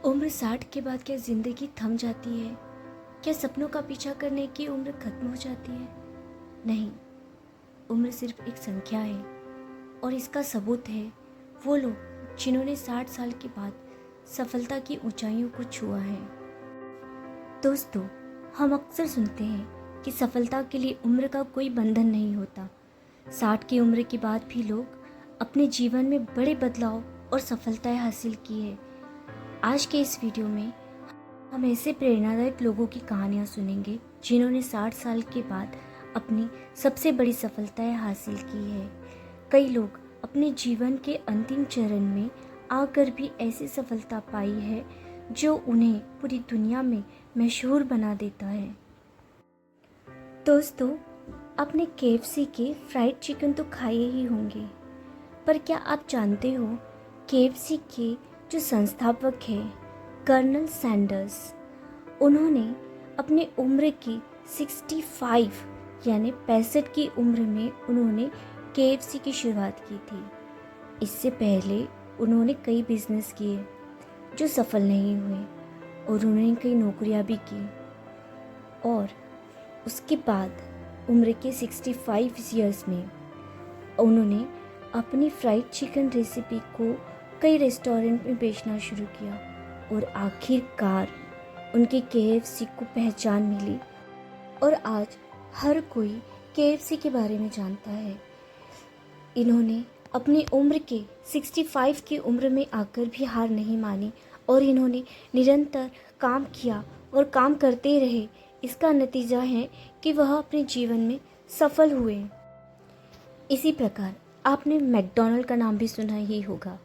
उम्र 60 के बाद क्या ज़िंदगी थम जाती है? क्या सपनों का पीछा करने की उम्र खत्म हो जाती है? नहीं, उम्र सिर्फ एक संख्या है और इसका सबूत है वो लोग जिन्होंने 60 साल के बाद सफलता की ऊंचाइयों को छुआ है। दोस्तों, हम अक्सर सुनते हैं कि सफलता के लिए उम्र का कोई बंधन नहीं होता। 60 की उम्र के बाद भी लोग अपने जीवन में बड़े बदलाव और सफलताएं हासिल की है। आज के इस वीडियो में हम ऐसे प्रेरणादायक लोगों की कहानियां सुनेंगे जिन्होंने 60 साल के बाद अपनी सबसे बड़ी सफलताएं हासिल की है। कई लोग अपने जीवन के अंतिम चरण में आकर भी ऐसी सफलता पाई है जो उन्हें पूरी दुनिया में मशहूर बना देता है। दोस्तों, आपने KFC के फ्राइड चिकन तो खाए ही होंगे, पर क्या आप जानते हो KFC के जो संस्थापक हैं कर्नल सैंडर्स, उन्होंने अपने उम्र की 65 यानी 65 की उम्र में उन्होंने KFC की शुरुआत की थी। इससे पहले उन्होंने कई बिजनेस किए जो सफल नहीं हुए और उन्होंने कई नौकरियां भी की और उसके बाद उम्र के 65 ईयर्स में उन्होंने अपनी फ्राइड चिकन रेसिपी को कई रेस्टोरेंट में बेचना शुरू किया और आखिरकार उनके KFC को पहचान मिली और आज हर कोई KFC के बारे में जानता है। इन्होंने अपनी उम्र के 65 की उम्र में आकर भी हार नहीं मानी और इन्होंने निरंतर काम किया और काम करते रहे। इसका नतीजा है कि वह अपने जीवन में सफल हुए। इसी प्रकार आपने मैकडॉनल्ड का नाम भी सुना ही होगा।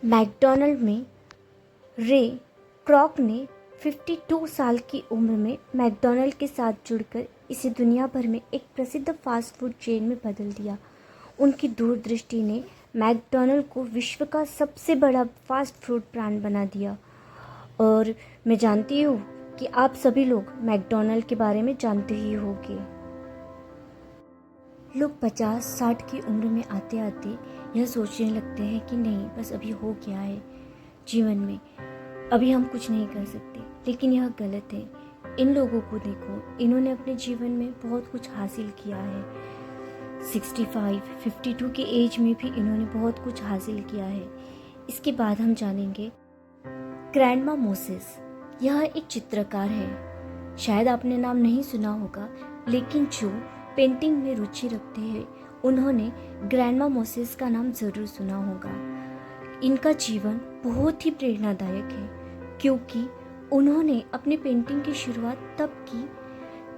मैकडॉनल्ड में रे क्रॉक ने 52 साल की उम्र में मैकडॉनल्ड के साथ जुड़कर इसे दुनिया भर में एक प्रसिद्ध फास्ट फूड चेन में बदल दिया। उनकी दूरदृष्टि ने मैकडॉनल्ड को विश्व का सबसे बड़ा फास्ट फूड ब्रांड बना दिया। और मैं जानती हूँ कि आप सभी लोग मैकडॉनल्ड के बारे में जानते ही होंगे। लोग 50-60 की उम्र में आते आते यह सोचने लगते हैं कि नहीं, बस अभी हो गया है जीवन में, अभी हम कुछ नहीं कर सकते, लेकिन यह गलत है। इन लोगों को देखो, इन्होंने अपने जीवन में बहुत कुछ हासिल किया है। 65, 52 के एज में भी इन्होंने बहुत कुछ हासिल किया है। इसके बाद हम जानेंगे ग्रैंडमा मोसेस। यह एक चित्रकार है। शायद आपने नाम नहीं सुना होगा, लेकिन जो पेंटिंग में रुचि रखते हैं उन्होंने ग्रैंडमा मोसेस का नाम ज़रूर सुना होगा। इनका जीवन बहुत ही प्रेरणादायक है क्योंकि उन्होंने अपनी पेंटिंग की शुरुआत तब की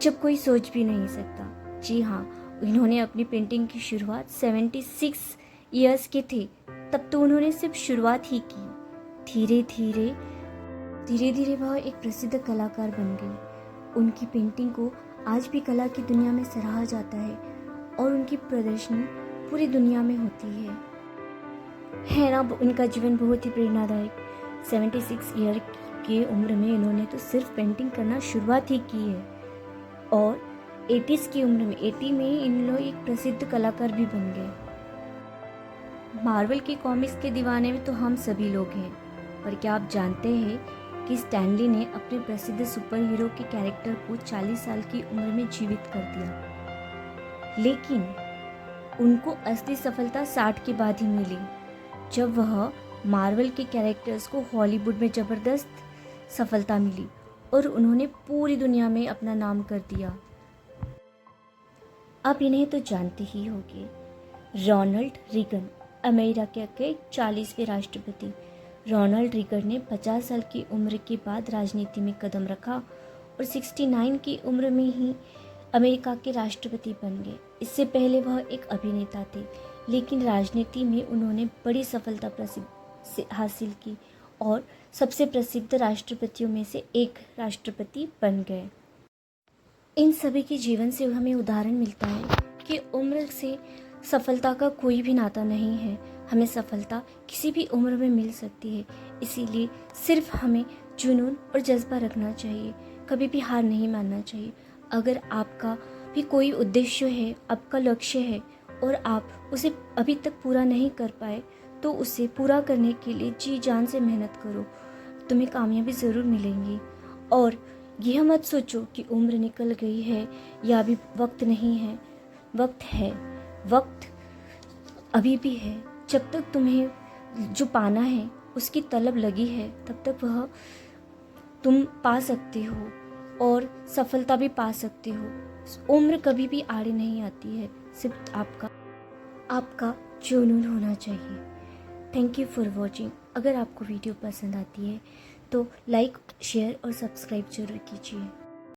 जब कोई सोच भी नहीं सकता। जी हाँ, इन्होंने अपनी पेंटिंग की शुरुआत 76 ईयर्स के थे, तब तो उन्होंने सिर्फ शुरुआत ही की। धीरे धीरे वह एक प्रसिद्ध कलाकार बन गई। उनकी पेंटिंग को आज भी कला की दुनिया में सराहा जाता है और उनकी प्रदर्शनी पूरी दुनिया में होती है ना। उनका जीवन बहुत ही प्रेरणादायक। 76 ईयर की उम्र में इन्होंने तो सिर्फ पेंटिंग करना शुरुआत ही की है और 80s की उम्र में 80 में इन लोग एक प्रसिद्ध कलाकार भी बन गए। मार्वल के कॉमिक्स के दीवाने में तो हम सभी लोग हैं, पर क्या आप जानते हैं कि स्टैनली ने अपने प्रसिद्ध सुपर हीरो के कैरेक्टर को 40 साल की उम्र में जीवित कर दिया, लेकिन उनको असली सफलता 60 के बाद ही मिली, जब वह मार्वल के कैरेक्टर्स को हॉलीवुड में ज़बरदस्त सफलता मिली और उन्होंने पूरी दुनिया में अपना नाम कर दिया। आप इन्हें तो जानते ही होंगे, रोनाल्ड रीगन, अमेरिका के 40वें राष्ट्रपति। रोनाल्ड रीगन ने 50 साल की उम्र के बाद राजनीति में कदम रखा और 69 की उम्र में ही अमेरिका के राष्ट्रपति बन गए। इससे पहले वह एक अभिनेता थे, लेकिन राजनीति में उन्होंने बड़ी सफलता हासिल की और सबसे प्रसिद्ध राष्ट्रपतियों में से एक राष्ट्रपति बन गए। इन सभी के जीवन से हमें उदाहरण मिलता है कि उम्र से सफलता का कोई भी नाता नहीं है। हमें सफलता किसी भी उम्र में मिल सकती है, इसीलिए सिर्फ हमें जुनून और जज्बा रखना चाहिए, कभी भी हार नहीं मानना चाहिए। अगर आपका भी कोई उद्देश्य है, आपका लक्ष्य है और आप उसे अभी तक पूरा नहीं कर पाए, तो उसे पूरा करने के लिए जी जान से मेहनत करो। तुम्हें कामयाबी ज़रूर मिलेंगी। और यह मत सोचो कि उम्र निकल गई है या अभी वक्त नहीं है। वक्त है, वक्त अभी भी है। जब तक तुम्हें जो पाना है उसकी तलब लगी है, तब तक वह तुम पा सकते हो और सफलता भी पा सकते हो। उम्र कभी भी आड़े नहीं आती है, सिर्फ आपका जुनून होना चाहिए। Thank you for watching. अगर आपको वीडियो पसंद आती है तो लाइक, शेयर और सब्सक्राइब जरूर कीजिए।